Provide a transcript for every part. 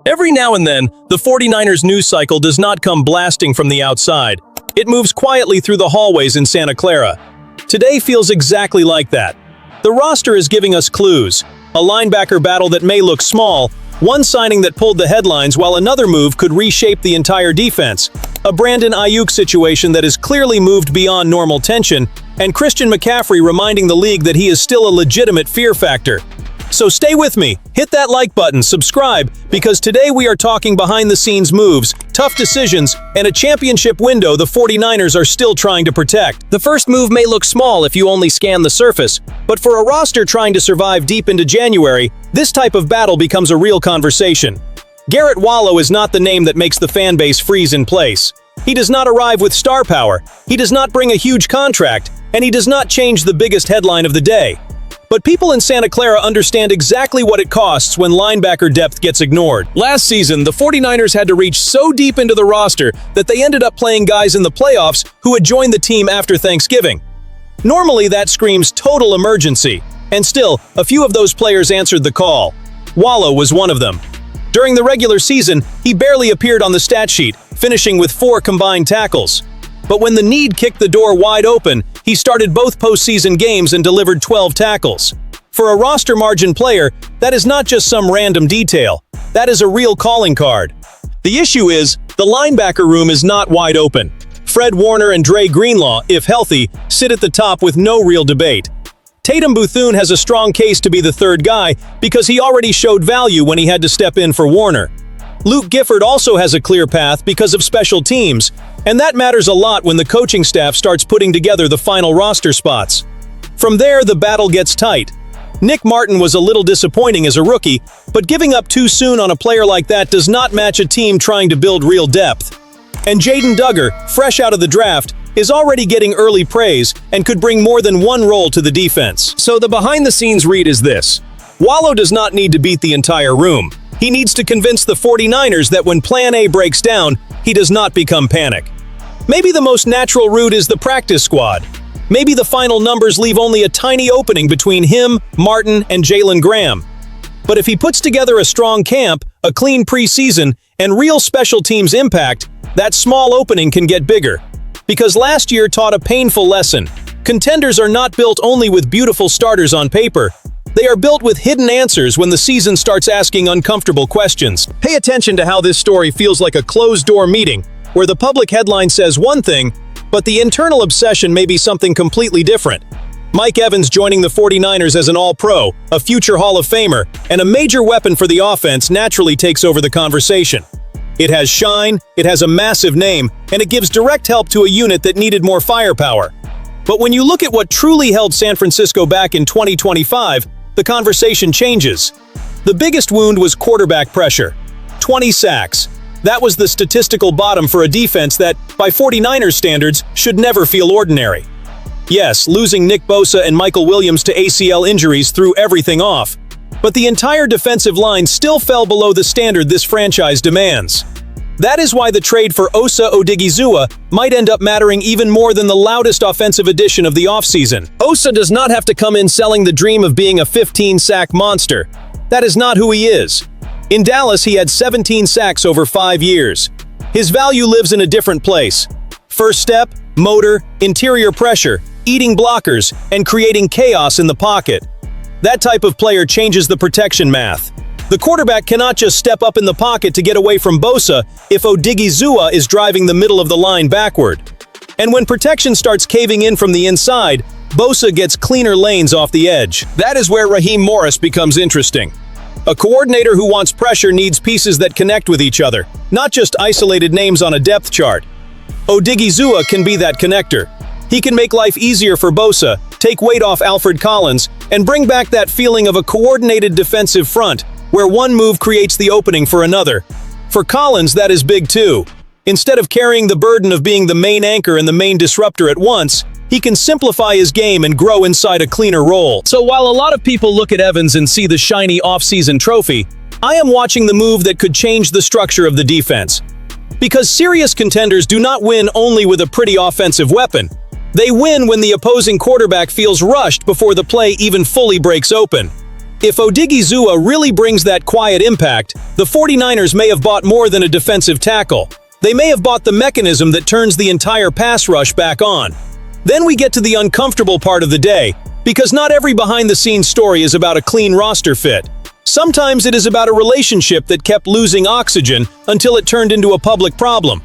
Every now and then, the 49ers news cycle does not come blasting from the outside. It moves quietly through the hallways in Santa Clara. Today feels exactly like that. The roster is giving us clues. A linebacker battle that may look small, one signing that pulled the headlines while another move could reshape the entire defense. A Brandon Aiyuk situation that is clearly moved beyond normal tension, and Christian McCaffrey reminding the league that he is still a legitimate fear factor. So stay with me, hit that like button, subscribe, because today we are talking behind-the-scenes moves, tough decisions, and a championship window the 49ers are still trying to protect. The first move may look small if you only scan the surface, but for a roster trying to survive deep into January, this type of battle becomes a real conversation. Garret Wallow is not the name that makes the fan base freeze in place. He does not arrive with star power, he does not bring a huge contract, and he does not change the biggest headline of the day. But people in Santa Clara understand exactly what it costs when linebacker depth gets ignored. Last season, the 49ers had to reach so deep into the roster that they ended up playing guys in the playoffs who had joined the team after Thanksgiving. Normally, that screams total emergency, and still, a few of those players answered the call. Wallow was one of them. During the regular season, he barely appeared on the stat sheet, finishing with 4 combined tackles. But when the need kicked the door wide open, he started both postseason games and delivered 12 tackles. For a roster margin player, that is not just some random detail. That is a real calling card. The issue is, the linebacker room is not wide open. Fred Warner and Dre Greenlaw, if healthy, sit at the top with no real debate. Tatum Bethune has a strong case to be the third guy because he already showed value when he had to step in for Warner. Luke Gifford also has a clear path because of special teams, and that matters a lot when the coaching staff starts putting together the final roster spots. From there, the battle gets tight. Nick Martin was a little disappointing as a rookie, but giving up too soon on a player like that does not match a team trying to build real depth. And Jaden Duggar, fresh out of the draft, is already getting early praise and could bring more than one role to the defense. So the behind-the-scenes read is this. Wallow does not need to beat the entire room. He needs to convince the 49ers that when Plan A breaks down, he does not become panic. Maybe the most natural route is the practice squad. Maybe the final numbers leave only a tiny opening between him, Martin, and Jalen Graham. But if he puts together a strong camp, a clean preseason, and real special teams impact, that small opening can get bigger. Because last year taught a painful lesson. Contenders are not built only with beautiful starters on paper. They are built with hidden answers when the season starts asking uncomfortable questions. Pay attention to how this story feels like a closed-door meeting, where the public headline says one thing, but the internal obsession may be something completely different. Mike Evans joining the 49ers as an All-Pro, a future Hall of Famer, and a major weapon for the offense naturally takes over the conversation. It has shine, it has a massive name, and it gives direct help to a unit that needed more firepower. But when you look at what truly held San Francisco back in 2025, the conversation changes. The biggest wound was quarterback pressure. 20 sacks. That was the statistical bottom for a defense that, by 49ers standards, should never feel ordinary. Yes, losing Nick Bosa and Michael Williams to ACL injuries threw everything off. But the entire defensive line still fell below the standard this franchise demands. That is why the trade for Osa Odighizuwa might end up mattering even more than the loudest offensive addition of the offseason. Osa does not have to come in selling the dream of being a 15-sack monster. That is not who he is. In Dallas, he had 17 sacks over 5 years. His value lives in a different place. First step, motor, interior pressure, eating blockers, and creating chaos in the pocket. That type of player changes the protection math. The quarterback cannot just step up in the pocket to get away from Bosa if Odighizuwa is driving the middle of the line backward. And when protection starts caving in from the inside, Bosa gets cleaner lanes off the edge. That is where Raheem Morris becomes interesting. A coordinator who wants pressure needs pieces that connect with each other, not just isolated names on a depth chart. Odighizuwa can be that connector. He can make life easier for Bosa, take weight off Alfred Collins, and bring back that feeling of a coordinated defensive front, where one move creates the opening for another. For Collins, that is big too. Instead of carrying the burden of being the main anchor and the main disruptor at once, he can simplify his game and grow inside a cleaner role. So while a lot of people look at Evans and see the shiny off-season trophy, I am watching the move that could change the structure of the defense. Because serious contenders do not win only with a pretty offensive weapon. They win when the opposing quarterback feels rushed before the play even fully breaks open. If Odighizuwa really brings that quiet impact, the 49ers may have bought more than a defensive tackle. They may have bought the mechanism that turns the entire pass rush back on. Then we get to the uncomfortable part of the day, because not every behind-the-scenes story is about a clean roster fit. Sometimes it is about a relationship that kept losing oxygen until it turned into a public problem.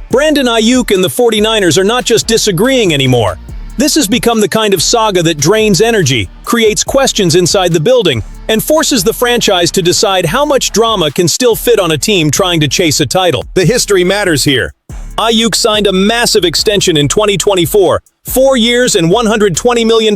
Brandon Aiyuk and the 49ers are not just disagreeing anymore. This has become the kind of saga that drains energy, creates questions inside the building, and forces the franchise to decide how much drama can still fit on a team trying to chase a title. The history matters here. Aiyuk signed a massive extension in 2024, 4 years and $120 million,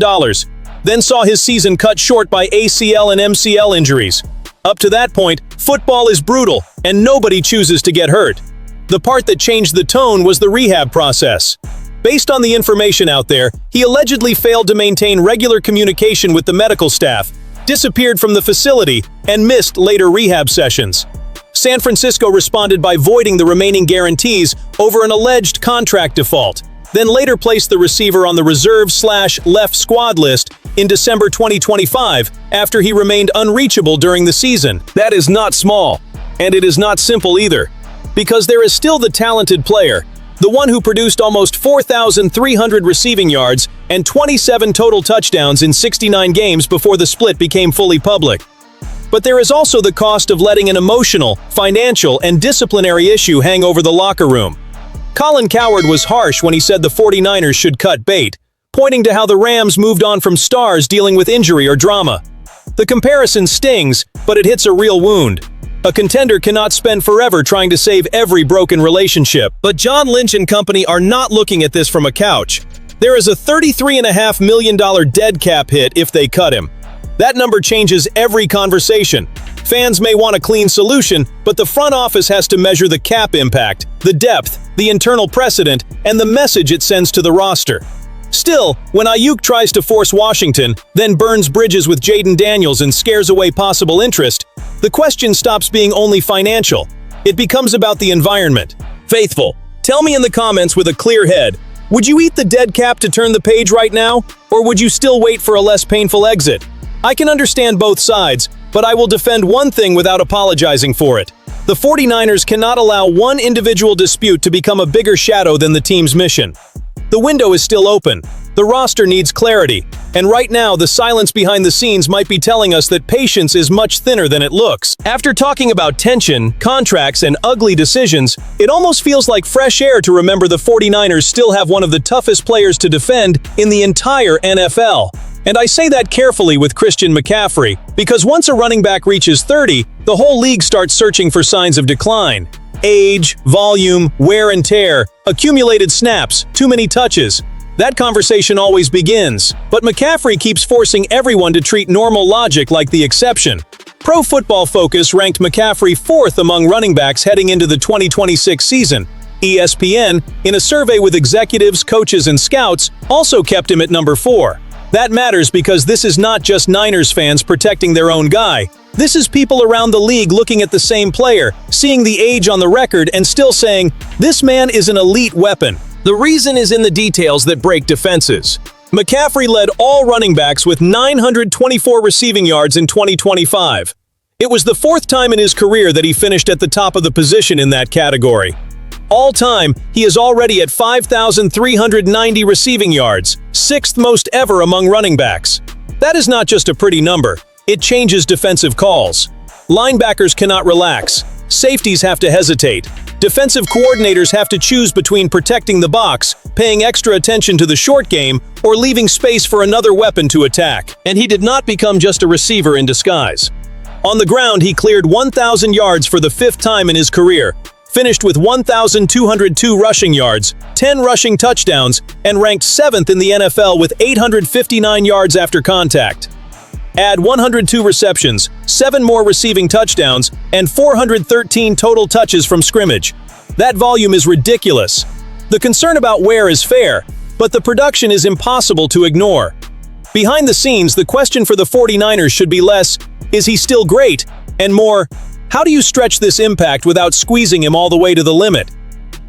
then saw his season cut short by ACL and MCL injuries. Up to that point, football is brutal, and nobody chooses to get hurt. The part that changed the tone was the rehab process. Based on the information out there, he allegedly failed to maintain regular communication with the medical staff, disappeared from the facility, and missed later rehab sessions. San Francisco responded by voiding the remaining guarantees over an alleged contract default, then later placed the receiver on the reserve/left squad list in December 2025 after he remained unreachable during the season. That is not small, and it is not simple either, because there is still the talented player, the one who produced almost 4,300 receiving yards and 27 total touchdowns in 69 games before the split became fully public. But there is also the cost of letting an emotional, financial, and disciplinary issue hang over the locker room. Colin Cowherd was harsh when he said the 49ers should cut bait, pointing to how the Rams moved on from stars dealing with injury or drama. The comparison stings, but it hits a real wound. A contender cannot spend forever trying to save every broken relationship. But John Lynch and company are not looking at this from a couch. There is a $33.5 million dead cap hit if they cut him. That number changes every conversation. Fans may want a clean solution, but the front office has to measure the cap impact, the depth, the internal precedent, and the message it sends to the roster. Still, when Aiyuk tries to force Washington, then burns bridges with Jaden Daniels and scares away possible interest, the question stops being only financial. It becomes about the environment. Faithful, tell me in the comments with a clear head, would you eat the dead cap to turn the page right now, or would you still wait for a less painful exit? I can understand both sides, but I will defend one thing without apologizing for it. The 49ers cannot allow one individual dispute to become a bigger shadow than the team's mission. The window is still open. The roster needs clarity, and right now the silence behind the scenes might be telling us that patience is much thinner than it looks. After talking about tension, contracts, and ugly decisions, it almost feels like fresh air to remember the 49ers still have one of the toughest players to defend in the entire NFL. And I say that carefully with Christian McCaffrey, because once a running back reaches 30, the whole league starts searching for signs of decline. Age, volume, wear and tear, accumulated snaps, too many touches. That conversation always begins, but McCaffrey keeps forcing everyone to treat normal logic like the exception. Pro Football Focus ranked McCaffrey 4th among running backs heading into the 2026 season. ESPN, in a survey with executives, coaches, and scouts, also kept him at number 4. That matters because this is not just Niners fans protecting their own guy. This is people around the league looking at the same player, seeing the age on the record, and still saying, this man is an elite weapon. The reason is in the details that break defenses. McCaffrey led all running backs with 924 receiving yards in 2025. It was the 4th time in his career that he finished at the top of the position in that category. All time, he is already at 5,390 receiving yards, 6th most ever among running backs. That is not just a pretty number. It changes defensive calls. Linebackers cannot relax. Safeties have to hesitate. Defensive coordinators have to choose between protecting the box, paying extra attention to the short game, or leaving space for another weapon to attack. And he did not become just a receiver in disguise. On the ground, he cleared 1,000 yards for the 5th time in his career, finished with 1,202 rushing yards, 10 rushing touchdowns, and ranked 7th in the NFL with 859 yards after contact. Add 102 receptions, 7 more receiving touchdowns, and 413 total touches from scrimmage. That volume is ridiculous. The concern about wear is fair, but the production is impossible to ignore. Behind the scenes, the question for the 49ers should be less, is he still great? And more, how do you stretch this impact without squeezing him all the way to the limit?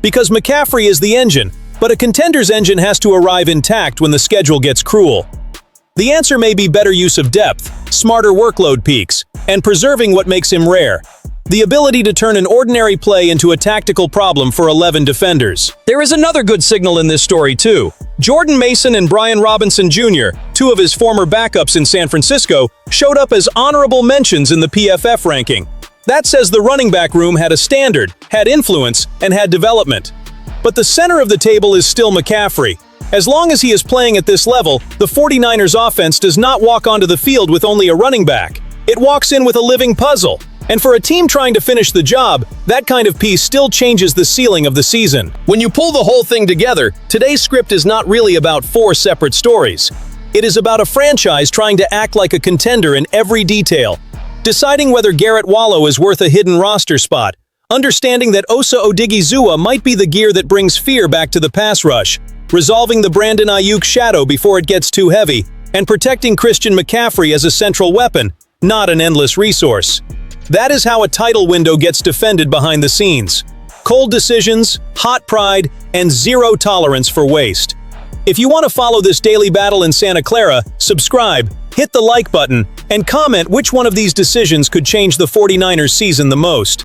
Because McCaffrey is the engine, but a contender's engine has to arrive intact when the schedule gets cruel. The answer may be better use of depth, smarter workload peaks, and preserving what makes him rare: the ability to turn an ordinary play into a tactical problem for 11 defenders. There is another good signal in this story too. Jordan Mason and Brian Robinson Jr., two of his former backups in San Francisco, showed up as honorable mentions in the PFF ranking. That says the running back room had a standard, had influence, and had development. But the center of the table is still McCaffrey. As long as he is playing at this level, the 49ers offense does not walk onto the field with only a running back. It walks in with a living puzzle. And for a team trying to finish the job, that kind of piece still changes the ceiling of the season. When you pull the whole thing together, today's script is not really about 4 separate stories. It is about a franchise trying to act like a contender in every detail. Deciding whether Garret Wallow is worth a hidden roster spot. Understanding that Osa Odighizuwa might be the gear that brings fear back to the pass rush. Resolving the Brandon Aiyuk shadow before it gets too heavy. And protecting Christian McCaffrey as a central weapon, not an endless resource. That is how a title window gets defended behind the scenes. Cold decisions, hot pride, and zero tolerance for waste. If you want to follow this daily battle in Santa Clara, subscribe, hit the like button, and comment which one of these decisions could change the 49ers season the most.